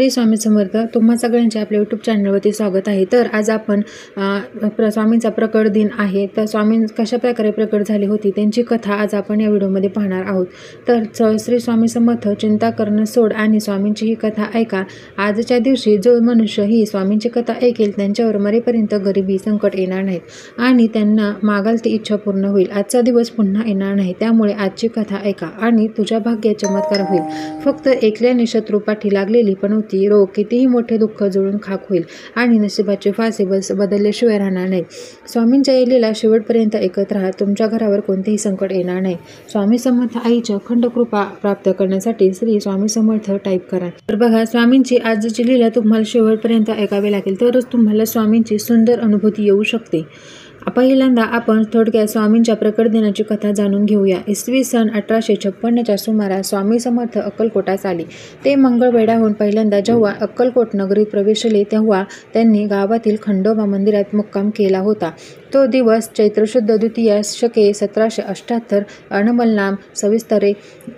श्री स्वामी समर्थ. तुम्हा सगळ्यांचे आपल्या यूट्यूब चॅनलवरती स्वागत आहे. तर आज आपण स्वामींचा प्रकट दिन आहे. तर स्वामी कशा प्रकारे प्रकट झाली होती त्यांची कथा आज आपण या व्हिडिओमध्ये पाहणार आहोत. तर श्री स्वामी समर्थ चिंता करणं सोड आणि स्वामींची ही कथा ऐका. आजच्या दिवशी जो मनुष्य ही स्वामींची कथा ऐकेल त्यांच्यावर मरेपर्यंत गरिबी संकट येणार नाहीत आणि त्यांना मागाल ती इच्छा पूर्ण होईल. आजचा दिवस पुन्हा येणार नाही, त्यामुळे आजची कथा ऐका आणि तुझ्या भाग्यात चमत्कार होईल. फक्त ऐकल्याने शत्रू पाठी लागलेली पण रोग कितीही मोठे दुःख जुळून खाक होईल आणि नशिबाचे फासे बदलल्याशिवाय राहणार नाही. स्वामींच्या लीला शेवटपर्यंत ऐकत राहा. तुमच्या घरावर कोणतेही संकट येणार नाही. स्वामी समर्थ आईच्या अखंड कृपा प्राप्त करण्यासाठी श्री स्वामी समर्थ टाईप करा. तर बघा, स्वामींची आजची लीला तुम्हाला शेवटपर्यंत ऐकावी लागेल, तरच तुम्हाला स्वामींची सुंदर अनुभूती येऊ शकते. पहिल्यांदा आपण थोडक्यात स्वामींच्या प्रकट दिनाची कथा जाणून घेऊया. इसवी सन 1856च्या सुमारास स्वामी समर्थ अक्कलकोटास आले. ते मंगळवेढ्याहून पहिल्यांदा जेव्हा अक्कलकोट नगरीत प्रवेशले तेव्हा त्यांनी गावातील खंडोबा मंदिरात मुक्काम केला होता. तो दिवस चैत्र शुद्ध द्वितीया शके 1778 अणमलनाम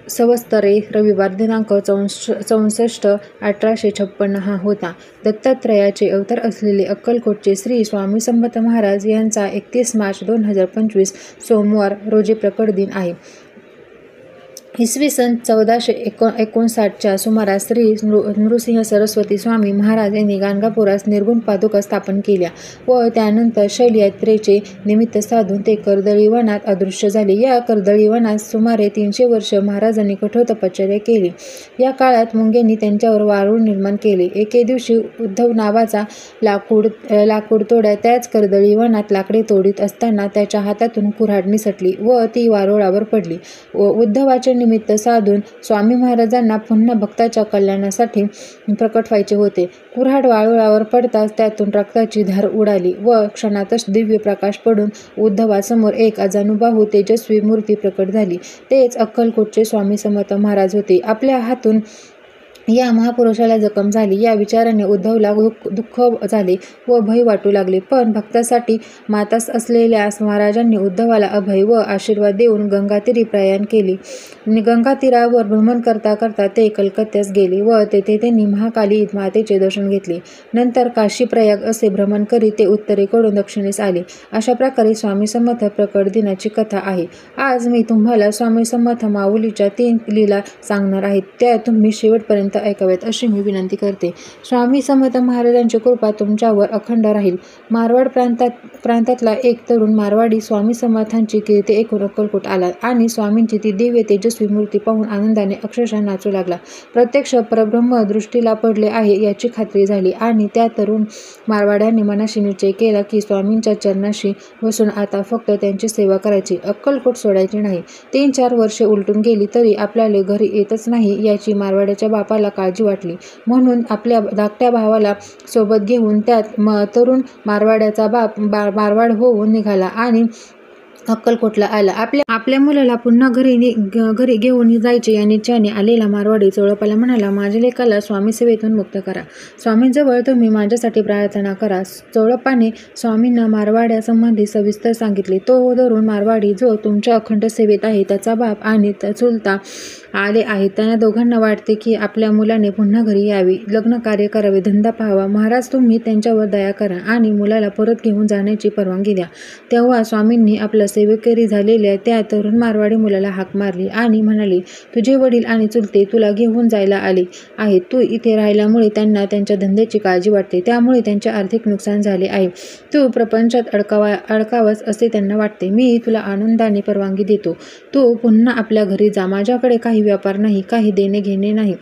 संवत्सरे रविवार दिनांक 64/1856 हा होता. दत्तात्रयाचे अवतार असलेले अक्कलकोटचे श्री स्वामी समर्थ महाराज यांचा 31 मार्च 2025 सोमवार रोजी प्रकट दिन आहे. इसवी सन 1459च्या सुमारास श्री नृसिंह सरस्वती स्वामी महाराज यांनी गाणगापुरास निर्गुण पादुका स्थापन केल्या व त्यानंतर शैलयात्रेचे निमित्त साधून ते कर्दळी वनात अदृश्य झाले. या कर्दळी वनात सुमारे 300 वर्ष महाराजांनी कठोर तपश्चर्या केली. या काळात मुंग्यांनी त्यांच्यावर वारूळ निर्माण केले. एके दिवशी उद्धव नावाचा लाकूड तोड्या त्याच कर्दळी वनात लाकडे तोडीत असताना त्याच्या हातातून कुऱ्हाड निसटली व ती वारुळावर पडली. उद्धवाचे निमित्त साधून स्वामी महाराजांना पुन्हा भक्ताच्या कल्याणासाठी प्रकट व्हायचे होते. कुऱ्हाड वारुळावर पडताच त्यातून रक्ताची धार उडाली व क्षणातच दिव्य प्रकाश पडून उद्धवासमोर एक अजानुबाहू तेजस्वी मूर्ती प्रकट झाली. तेच अक्कलकोटचे स्वामी समर्थ महाराज होते. आपल्या हातून या महापुरुषाला जखम झाली या विचाराने उद्धवला दुःख झाले व भय वाटू लागले. पण भक्तासाठी मातास असलेल्या महाराजांनी उद्धवाला अभय व आशीर्वाद देऊन गंगातीरी प्रयाण केले. गंगातीरावर भ्रमण करता करता ते कलकत्त्यास गेले व तेथे त्यांनी महाकाली मातेचे दर्शन घेतले. नंतर काशी प्रयाग असे भ्रमण करीत ते उत्तरेकडून दक्षिणेस आले. अशा प्रकारे स्वामी समर्थ प्रकट दिनाची कथा आहे. आज मी तुम्हाला स्वामी समर्थ माऊलीच्या 3 लीला सांगणार आहे. त्या तुम्ही शेवटपर्यंत ऐकाव्यात अशी मी विनंती करते. स्वामी समर्थ महाराजांची कृपा तुमच्यावर अखंड राहील. मारवाड प्रांतातला एक तरुण मारवाडी स्वामी समर्थांची कीर्ती ऐकून अक्कलकोट आला आणि स्वामींची ती दिव्य तेजस्वी मूर्ती पाहून आनंदाने अक्षरशः नाचू लागला. प्रत्यक्ष परब्रह्म दृष्टीला पडले आहे याची खात्री झाली आणि त्या तरुण मारवाड्याने मनाशी निश्चय केला की स्वामींच्या चरणाशी बसून आता फक्त त्यांची सेवा करायची, अक्कलकोट सोडायची नाही. 3-4 वर्षे उलटून गेली तरी आपल्याला घरी येतच नाही याची मारवाड्याच्या बापाला काळजी वाटली. म्हणून आपल्या धाकट्या भावाला सोबत घेऊन त्यात तरुण मारवाड्याचा बाप मारवाड होऊन निघाला आणि अक्कलकोटला आला. आपल्या मुलाला पुन्हा घरी घेऊन जायचे या निश्चयाने आलेला मारवाडी चोळपाला म्हणाला, माझ्या लेकाला स्वामी सेवेतून मुक्त करा. स्वामींजवळ तुम्ही माझ्यासाठी प्रार्थना करा. चोळपाने स्वामींना मारवाड्यासंबंधी सविस्तर सांगितले. तो धरून मारवाडी जो तुमच्या अखंड सेवेत आहे त्याचा बाप आणि चुलता आले आहेत. त्यांना दोघांना वाटते की आपल्या मुलाने पुन्हा घरी यावे, लग्न कार्य करावे, धंदा पाहावा. महाराज तुम्ही त्यांच्यावर दया करा आणि मुलाला परत घेऊन जाण्याची परवानगी द्या. तेव्हा स्वामींनी आपल्या सेवेकरी झालेल्या त्या तरुण मारवाडी मुलाला हाक मारली आणि म्हणाले, तुझे वडील आणि चुलते तुला घेऊन जायला आले आहेत. तू इथे राहिल्यामुळे त्यांना त्यांच्या धंद्याची काळजी वाटते, त्यामुळे त्यांचे आर्थिक नुकसान झाले आहे. तू प्रपंचात अडकावंस असे त्यांना वाटते. मी तुला आनंदाने परवानगी देतो. तू पुन्हा आपल्या घरी जा. माझ्याकडे काही व्यापार नाही, काही देणे घेणे नाही,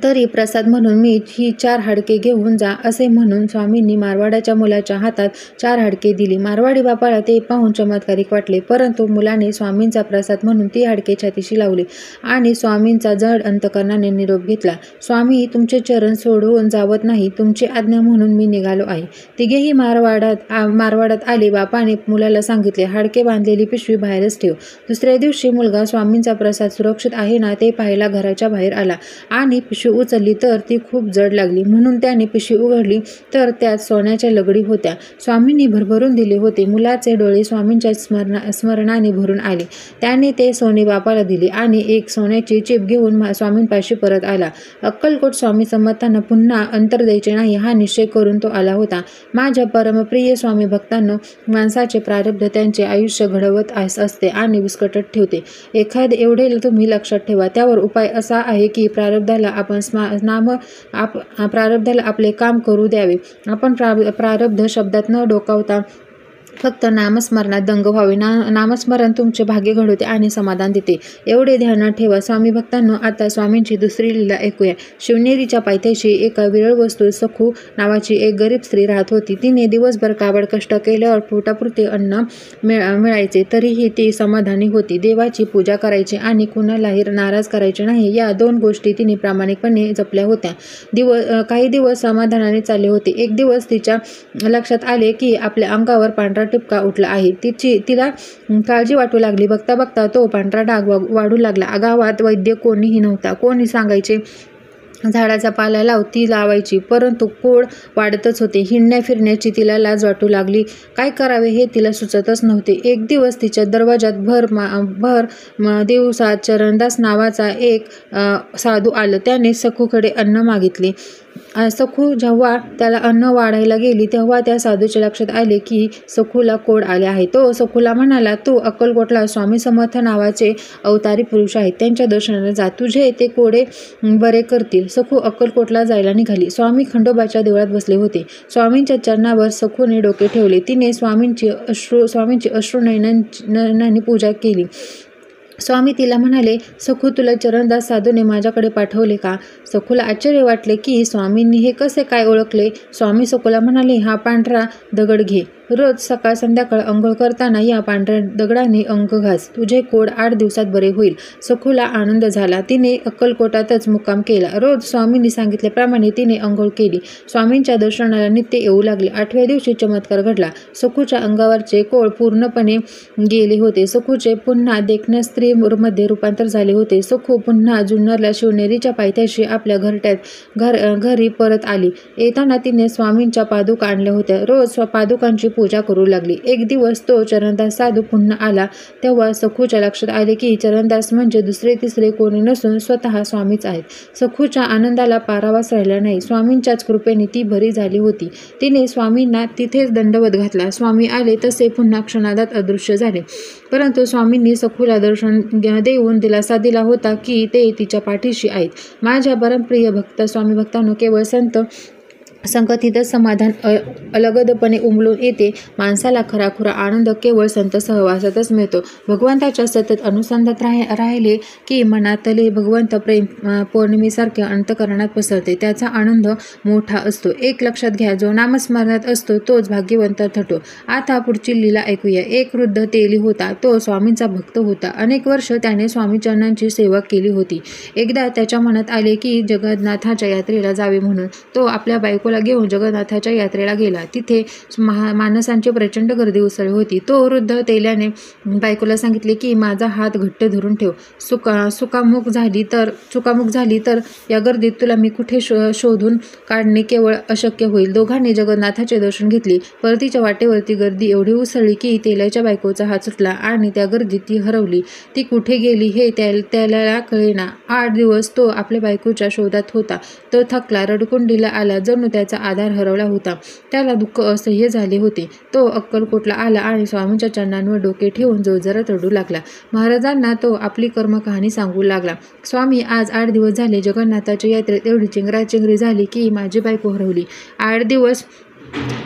तरी प्रसाद म्हणून मी ही 4 हाडके घेऊन जा. असे म्हणून स्वामींनी मारवाड्याच्या मुलाच्या हातात 4 हाडके दिली. मारवाडी बापाला ते पाहून चमत्कारिक वाटले, परंतु मुलाने स्वामींचा प्रसाद म्हणून ती हाडके छातीशी लावली आणि स्वामींचा जड अंतकरणाने निरोप घेतला. स्वामी तुमचे चरण सोडवून जावत नाही, तुमची आज्ञा म्हणून मी निघालो आहे. तिघेही मारवाडात आले. बापाने मुलाला सांगितले, हाडके बांधलेली पिशवी बाहेरच ठेव. दुसऱ्या दिवशी मुलगा स्वामींचा प्रसाद सुरक्षित आहे ना ते पाहायला घराच्या बाहेर आला आणि पिशवी उचलली तर ती खूप जड लागली, म्हणून त्याने पिशवी उघडली तर त्यात सोन्याच्या लगडी होत्या. स्वामींनी भरभरून दिले होते. मुलाचे डोळे स्वामींच्या स्मरणाने भरून आले. त्याने ते सोने बापाला दिले आणि एक सोन्याची चिप घेऊन स्वामींपाशी परत आला. अक्कलकोट स्वामी समर्थांना पुन्हा अंतर द्यायचे नाही हा निश्चय करून तो आला होता. माझ्या परमप्रिय स्वामी भक्तांनो, माणसाचे प्रारब्ध त्यांचे आयुष्य घडवत असते आणि विस्कटत ठेवते. एवढे तुम्ही लक्षात ठेवा. त्यावर उपाय असा आहे की प्रारब्धाला आपले काम करू द्यावे. आपण प्रारब्ध शब्दात न डोकावता फक्त नामस्मरणात दंग व्हावे. नामस्मरण तुमचे भाग्य घडवते आणि समाधान देते, एवढे ध्यानात ठेवा. स्वामी भक्तांनो, आता स्वामींची दुसरी लीला ऐकूया. शिवनेरीच्या पायथ्याशी एका विरळ वस्तू सखू नावाची एक गरीब स्त्री राहत होती. तिने दिवसभर काबड कष्ट केल्यावर पोटापुरते अन्न मिळायचे, तरीही ती समाधानी होती. देवाची पूजा करायची आणि कुणालाही नाराज करायचे नाही, या 2 गोष्टी तिने प्रामाणिकपणे जपल्या होत्या. काही दिवस समाधानाने चालले होते. एक दिवस तिच्या लक्षात आले की आपल्या अंगावर पांढरा टिपका उठला आहे. तिला काळजी वाटू लागली. बघता बघता तो पांढरा डाग वाढू लागला. गावात वैद्य कोणीही नव्हता. कोणी सांगायचे झाडाचा पाला लाव, ती लावायची, परंतु कोड वाढतच होते. हिंडण्या फिरण्याची तिला लाज वाटू लागली. काय करावे हे तिला सुचतच नव्हते. एक दिवस तिच्या दरवाजात भर दिवसात चरणदास नावाचा एक साधू आला. त्याने सखूकडे अन्न मागितले. सखू जेव्हा त्याला अन्न वाढायला गेली तेव्हा त्या साधूच्या लक्षात आले की सखूला कोड आले आहे. तो सखूला म्हणाला, तू अक्कलकोटला स्वामी समर्थ नावाचे अवतारी पुरुष आहेत, त्यांच्या दर्शनाला जा, तुझे ते कोडे बरे करतील. सखू अक्कलकोटला जायला निघाली. स्वामी खंडोबाच्या देवळात बसले होते. स्वामींच्या चरणावर सखूने डोके ठेवले. तिने स्वामींची अश्रू नयनांनी पूजा केली. स्वामी तिला म्हणाले, सखू, तुला चरणदास साधूने माझ्याकडे पाठवले का? सखूला आश्चर्य वाटले की स्वामींनी हे कसे काय ओळखले. स्वामी सखूला म्हणाले, हा पांढरा दगड घे. रोज सकाळ संध्याकाळ अंघोळ करताना या पांढऱ्या दगडाने अंग घास. तुझे कोड 8 दिवसात बरे होईल. सखूला आनंद झाला. तिने अक्कलकोटातच मुक्काम केला. रोज स्वामींनी सांगितल्याप्रमाणे तिने अंघोळ केली. स्वामींच्या दर्शनाला नित्य येऊ लागले. 8व्या दिवशी चमत्कार घडला. सखूच्या अंगावरचे कोड पूर्णपणे गेले होते. सखूचे पुन्हा देखण्या स्त्रीमध्ये रूपांतर झाले होते. सखू पुन्हा जुन्नरला शिवनेरीच्या पायथ्याशी आपल्या घरी परत आली. येताना तिने स्वामींच्या पादुका आणल्या होत्या. रोज पादुकांची पूजा करू लागली. एक दिवस तो चरणदास साधू पुन्हा आला. तेव्हा सखूच्या लक्षात आले की चरणदास म्हणजे दुसरे तिसरे कोणी नसून स्वतः स्वामीच आहेत. सखूच्या आनंदाला पारावास राहिला नाही. स्वामींच्याच कृपेने ती बरी झाली होती. तिने स्वामींना तिथेच दंडवत घातला. स्वामी आले तसे पुन्हा क्षणार्धात अदृश्य झाले. परंतु स्वामींनी सखूला दर्शन देऊन दिलासा दिला होता की ते तिच्या पाठीशी आहेत. माझ्या परमप्रिय स्वामी भक्तांनो, केवळ संगतीतच समाधान अलगदपणे उमलून येते. माणसाला खराखुरा आनंद केवळ संत सहवासातच मिळतो. भगवंताच्या सतत अनुसंधानात राहिले की मनातले भगवंत प्रेम पौर्णिमेसारखे अंतःकरणात पसरते. त्याचा आनंद मोठा असतो. एक लक्षात घ्या, जो नामस्मरणात असतो तोच भाग्यवंत ठरतो. आता पुढची लीला ऐकूया. एक वृद्ध तेली होता. तो स्वामींचा भक्त होता. अनेक वर्ष त्याने स्वामीचरणांची सेवा केली होती. एकदा त्याच्या मनात आले की जगन्नाथाच्या यात्रेला जावे, म्हणून तो आपल्या बायकोला घेऊन जगन्नाथाच्या यात्रेला गेला. तिथे माणसांची प्रचंड गर्दी उसळली होती. तो वृद्ध तेल्याने बायकोला सांगितले की माझा हात घट्ट धरून ठेव. चुकामुक झाली तर या गर्दीत तुला मी कुठे शोधून काढणे केवळ अशक्य होईल. दोघांनी जगन्नाथाचे दर्शन घेतले. परतीच्या वाटेवरती गर्दी एवढी उसळली की तेल्याच्या बायकोचा हात सुटला आणि त्या गर्दीत ती हरवली. ती कुठे गेली हे त्याला कळेना. 8 दिवस तो आपल्या बायकोच्या शोधात होता. तो थकला, रडकुंडीला आला. जणू त्याचा आधार हरवला होता. त्याला दुःख असह्य झाले होते. तो अक्कलकोटला आला आणि स्वामींच्या चरणांवर डोके ठेवून जोरजोरात रडू लागला. महाराजांना तो आपली कर्मकहाणी सांगू लागला. स्वामी, आज 8 दिवस झाले जगन्नाथाच्या यात्रेत एवढी चेंगराचेंगरी झाली की माझी बायको हरवली. 8 दिवस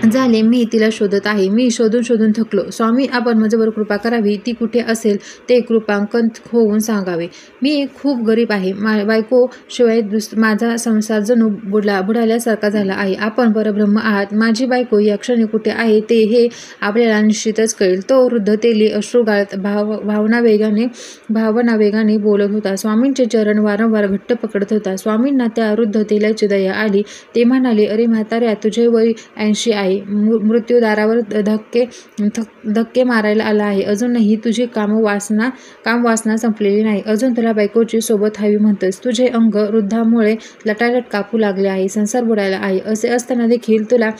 झाले मी तिला शोधत आहे. मी शोधून शोधून थकलो. स्वामी, आपण माझ्यावर कृपा करावी. ती कुठे असेल ते कृपांकन होऊन सांगावे. मी खूप गरीब आहे. बायको शिवाय माझा संसार जणू बुडाल्यासारखा झाला आहे. आपण परब्रह्म आहात. माझी बायको या क्षणी कुठे आहे ते हे आपल्याला निश्चितच कळेल. तो वृद्ध तेली अश्रू गाळत भावना वेगाने बोलत होता. स्वामींचे चरण वारंवार घट्ट पकडत होता. स्वामींना त्या वृद्ध तेल्याची दया आली. ते म्हणाले, अरे म्हाताऱ्या, तुझे वय 83 आहे. मृत्यूदारावर धक्के मारायला आला आहे. अजूनही तुझी काम वासना संपलेली नाही. अजून तुला बायकोची सोबत हवी म्हणतोस. तुझे अंग वृद्धामुळे लटालट कापू लागले आहे. संसार बुडायला आहे. असे असताना देखील तुला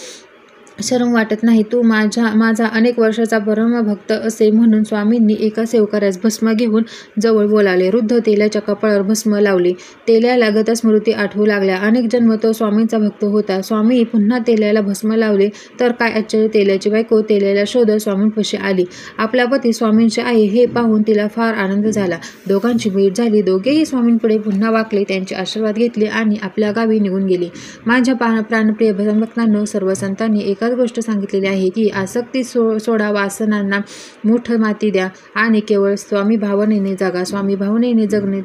शरम वाटत नाही. तू माझा अनेक वर्षाचा परमभक्त असे म्हणून स्वामींनी एका सेवकाऱ्यास भस्म घेऊन जवळ बोलावले. वृद्ध तेल्याच्या कपाळावर भस्म लावले. तेल्याला गतस्मृती आठवू लागल्या. अनेक जन्म तो स्वामींचा भक्त होता. स्वामी पुन्हा तेल्याला भस्म लावले तर काय आश्चर्य, तेल्याची बायको तेल्याला शोधत स्वामींपाशी आली. आपला पती स्वामींचे आहे हे पाहून तिला फार आनंद झाला. दोघांची भेट झाली. दोघेही स्वामींपुढे पुन्हा वाकले, त्यांचे आशीर्वाद घेतले आणि आपल्या गावी निघून गेले. माझ्या प्राणप्रिय भक्तांनो, सर्व संतांनी एका गोष्ट सांगितलेली आहे की आसक्ती सोडा, वासनांना मूठ माती द्या आणि केवळ स्वामी भावनेने जगा. स्वामी भावनेने जगणे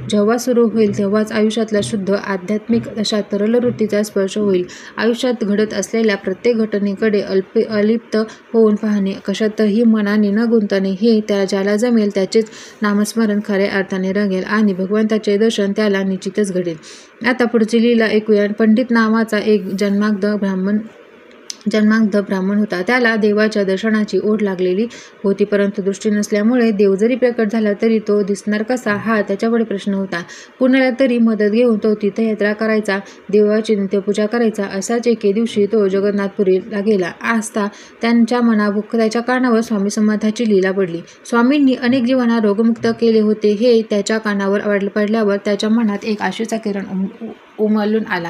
जेव्हा सुरू होईल तेव्हाच आयुष्यातला शुद्ध आध्यात्मिक अशा तरल वृत्तीचा स्पर्श होईल. आयुष्यात घडत असलेल्या प्रत्येक घटनेकडे अलिप्त होऊन पाहणे, कशातही मनाने न गुंतणे, हे ज्याला जमेल त्याचेच नामस्मरण खऱ्या अर्थाने रंगेल आणि भगवंताचे दर्शन त्याला निश्चितच घडेल. आता पुढची लीला ऐकूया. पंडित नावाचा एक जन्मांध ब्राह्मण होता. त्याला देवाच्या दर्शनाची ओढ लागलेली होती, परंतु दृष्टी नसल्यामुळे देव जरी प्रकट झाला तरी तो दिसणार कसा हा त्याच्यापुढे प्रश्न होता. कुणाला तरी मदत घेऊन तो तीर्थयात्रा करायचा, देवाची नित्यपूजा करायचा. असाच एके दिवशी तो जगन्नाथपुरीला गेला असता त्याच्या कानावर स्वामी समर्थाची लीला पडली. स्वामींनी अनेक जीवांना रोगमुक्त केले होते हे त्याच्या कानावर पडल्यावर त्याच्या मनात एक आशेचा किरण उमलून आला.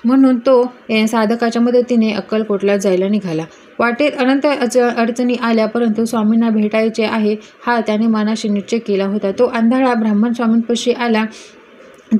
म्हणून तो साधकाच्या मदतीने अक्कलकोटला जायला निघाला. वाटेत अनंत अडचणी आल्या, परंतु स्वामींना भेटायचे आहे हा त्याने मनाशी निश्चय केला होता. तो आंधळा ब्राह्मण स्वामींपाशी आला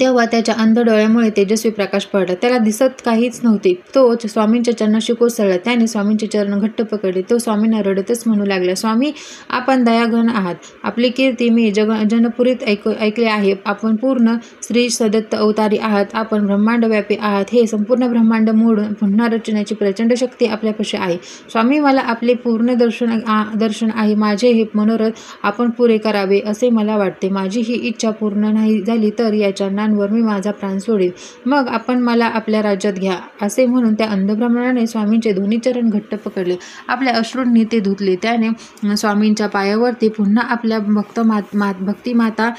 तेव्हा त्याच्या अंध डोळ्यामुळे तेजस्वी प्रकाश पडला. त्याला दिसत काहीच नव्हते. तो स्वामींच्या चरणाशी कोसळला. त्याने स्वामींचे चरण घट्ट पकडले. तो स्वामींना रडतच म्हणू लागला, स्वामी, आपण दयाघन आहात. आपली कीर्ती मी जनपुरीत ऐकले आहे. आपण पूर्ण श्री सदत्त अवतारी आहात. आपण ब्रह्मांडव्यापी आहात. हे संपूर्ण ब्रह्मांड मोडून पुन्हा रचण्याची प्रचंड शक्ती आपल्यापाशी आहे. स्वामी, मला आपले पूर्ण दर्शन आहे. माझे हे मनोरथ आपण पुरे करावे असे मला वाटते. माझी ही इच्छा पूर्ण नाही झाली तर याच्या वर मी माझा प्राण सोडेल. मग आपण मला आपल्या राज्यात घ्या. असे म्हणून त्या अंध ब्राह्मणाने स्वामींचे दोन्ही चरण घट्ट पकडले. आपल्या अश्रूंनी ते धुतले. त्याने स्वामींच्या पायावरती पुन्हा आपल्या भक्तिमाता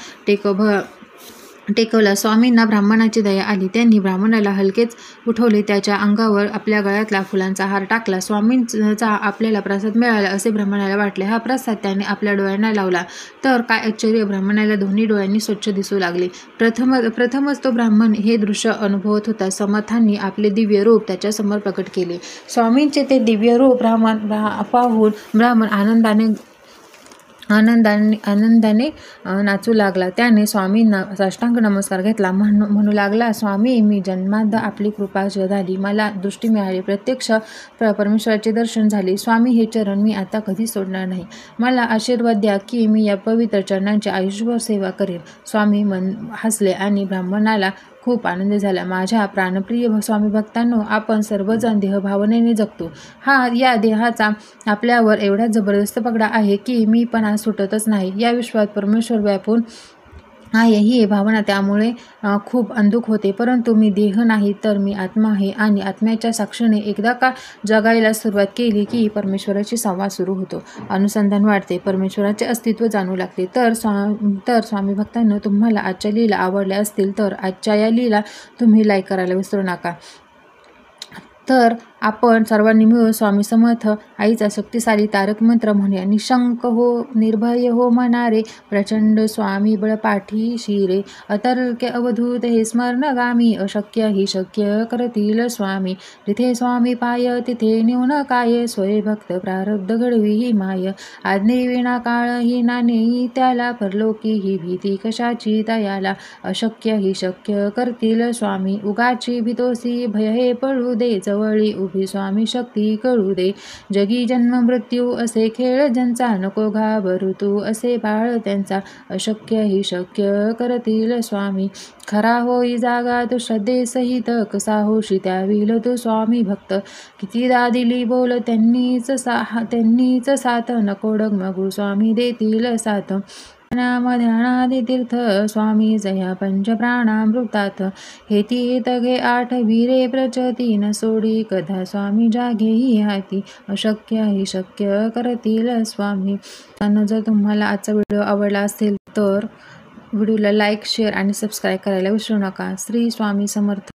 टेकवला. स्वामींना ब्राह्मणाची दया आली. त्यांनी ब्राह्मणाला हलकेच उठवले. त्याच्या अंगावर आपल्या गळ्यातला फुलांचा हार टाकला. स्वामींचा आपल्याला प्रसाद मिळाला असे ब्राह्मणाला वाटले. हा प्रसाद त्याने आपल्या डोळ्यांना लावला तर काय आश्चर्य, ब्राह्मणाला दोन्ही डोळ्यांनी स्वच्छ दिसू लागले. प्रथमच तो ब्राह्मण हे दृश्य अनुभवत होता. समर्थांनी आपले दिव्य रूप त्याच्यासमोर प्रकट केले. स्वामींचे ते दिव्य रूप पाहून ब्राह्मण आनंदाने नाचू लागला. त्याने स्वामींना साष्टांग नमस्कार घेतला. म्हणू लागला, स्वामी, मी जन्मांध आपली कृपा झाली. मला दृष्टी मिळाली. प्रत्यक्ष परमेश्वराचे दर्शन झाले. स्वामी, हे चरण मी आता कधी सोडणार नाही. मला आशीर्वाद द्या की मी या पवित्र चरणांची आयुष्यभर सेवा करेन. स्वामी हसले आणि ब्राह्मणाला खूप आनंद झाला. माझ्या प्राणप्रिय स्वामी भक्तांनो, आपण सर्वजण देहभावनेने जगतो. या देहाचा आपल्यावर एवढा जबरदस्त पगडा आहे की मी पण आज सुटतच नाही. या विश्वात परमेश्वर व्यापून आहे ही भावना त्यामुळे खूप अंधुक होते. परंतु मी देह नाही तर मी आत्मा आहे आणि आत्म्याच्या साक्षीने एकदा का जगायला सुरुवात केली की परमेश्वराची संवाद सुरू होतो, अनुसंधान वाढते, परमेश्वराचे अस्तित्व जाणू लागते. तर स्वामी भक्तांनो, तुम्हाला आजच्या लीला आवडल्या असतील तर आजच्या या लीला तुम्ही लाईक करायला विसरू नका. तर आपण सर्वांनी मिळून स्वामी समर्थ आईचा शक्तिशाली तारक मंत्र म्हणूया. निशंक हो, निर्भय हो मनारे, प्रचंड स्वामी बळ पाठीशी रे, अतर्क्य अवधूत हे स्मरणगामी, अशक्य ही शक्य करतील स्वामी. जिथे स्वामी पाय तिथे न्यून काय, स्वय भक्त प्रारब्ध घडवी ही माय. आज्ञे विना काळ ही नाणे त्याला, परलोकी ही भीती कशाची तयाला. अशक्य ही शक्य करतील स्वामी, उगाची भीतोसी भय हे पळू दे, जवळी उभी स्वामी शक्ती कळू दे. जगी जन्म मृत्यू असे खेळ ज्यांचा, नको घाबरू तू असे बाळ त्यांचा. अशक्य ही शक्य करतील स्वामी, खरा होई जागा तू श्रद्धेसहित, कसा होशी त्याविल तू स्वामी भक्त. कितीदा दिली बोल त्यांनीच साथ, नको डगमगू स्वामी देतील साथ. नाम ध्यानादि तीर्थ स्वामी जया पंचप्राणामृतात हे तीर्थ घे आठवी रे प्रचती न सोडी कथा स्वामी जागेही हाती अशक्य ही शक्य करतील स्वामी. जर तुम्हाला आजचा व्हिडिओ आवडला असेल तर व्हिडिओला लाईक, शेअर आणि सबस्क्राईब करायला विसरू नका. श्री स्वामी समर्थ.